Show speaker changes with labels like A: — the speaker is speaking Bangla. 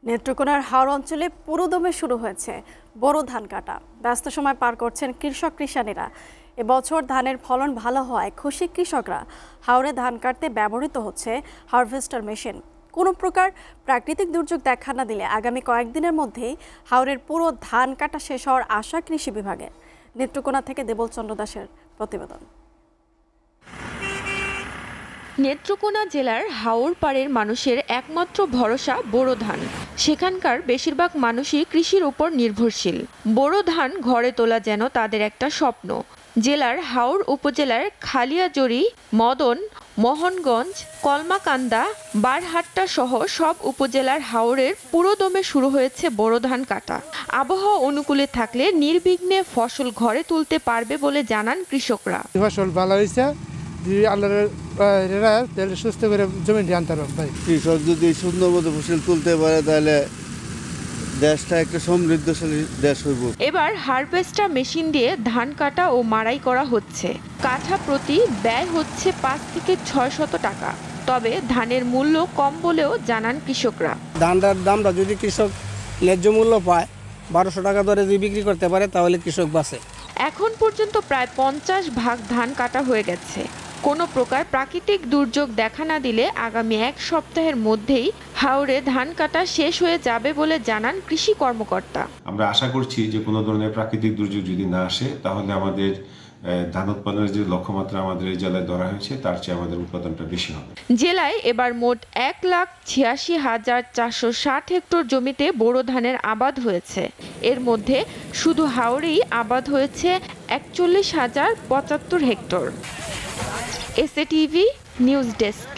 A: নেত্রকোনার হাওর অঞ্চলে পুরোদমে শুরু হয়েছে বোরো ধান কাটা। ব্যস্ত সময় পার করছেন কৃষানীরা। এবছর ধানের ফলন ভালো হওয়ায় খুশি কৃষকরা। হাওরে ধান কাটতে ব্যবহৃত হচ্ছে হারভেস্টার মেশিন। কোনো প্রকার প্রাকৃতিক দুর্যোগ দেখা না দিলে আগামী কয়েকদিনের মধ্যেই হাওরের পুরো ধান কাটা শেষ হওয়ার আশা কৃষি বিভাগের। নেত্রকোনা থেকে দেবল চন্দ্র দাসের প্রতিবেদন।
B: নেত্রকোনা জেলার হাওর পাড়ের মানুষের একমাত্র ভরসা বোরো ধান। সেখানকার বেশিরভাগ মানুষই কৃষির উপর নির্ভরশীল। বোরো ধান ঘরে তোলা যেন তাদের একটা স্বপ্ন। জেলার হাওর উপজেলার খালিয়াজড়ি, মদন, মোহনগঞ্জ, কলমাকান্দা, বারহাট্টা সহ সব উপজেলার হাওরের পুরোদমে শুরু হয়েছে বোরো ধান কাটা। আবহাওয়া অনুকূলে থাকলে নির্বিঘ্নে ফসল ঘরে তুলতে পারবে বলে জানান কৃষকরা।
C: ফসল ভালো হয়েছে, সুস্থ করে জমি আনতে পারবে।
D: কৃষক যদি সুন্দর মতো ফসল তুলতে পারে তাহলে দেশটা একটা সমৃদ্ধশালী দেশ হইব।
B: এবার হারভেস্টার মেশিন দিয়ে ধান কাটা ও মাড়াই করা হচ্ছে। কাঠা প্রতি ব্যয় হচ্ছে 5 থেকে 600 টাকা। তবে ধানের মূল্য কম বলেও জানান কৃষকরা।
E: ধানটার দামটা যদি কৃষক ন্যায্য মূল্য পায়, 1200 টাকা দরে যদি বিক্রি করতে পারে তাহলে কৃষক বাঁচে।
B: এখন পর্যন্ত প্রায় 50 ভাগ ধান কাটা হয়ে গেছে। কোনো প্রকার প্রাকৃতিক দুর্যোগ দেখা না দিলে আগামী 1 সপ্তাহের মধ্যেই হাওরে ধান কাটা শেষ হয়ে যাবে বলে জানান কৃষি কর্মকর্তা।
F: আমরা আশা করছি যে কোনো ধরনের প্রাকৃতিক দুর্যোগ যদি না আসে তাহলে আমাদের ধান উৎপাদনের যে লক্ষ্যমাত্রা আমাদের এই জেলায় ধরা হয়েছে তার চেয়ে আমাদের উৎপাদনটা বেশি হবে।
B: জেলায় এবার মোট 1,86,460 হেক্টর জমিতে বোরো ধানের আবাদ হয়েছে। এর মধ্যে শুধু হাওরেই আবাদ হয়েছে 41,075 হেক্টর। SATV news desk.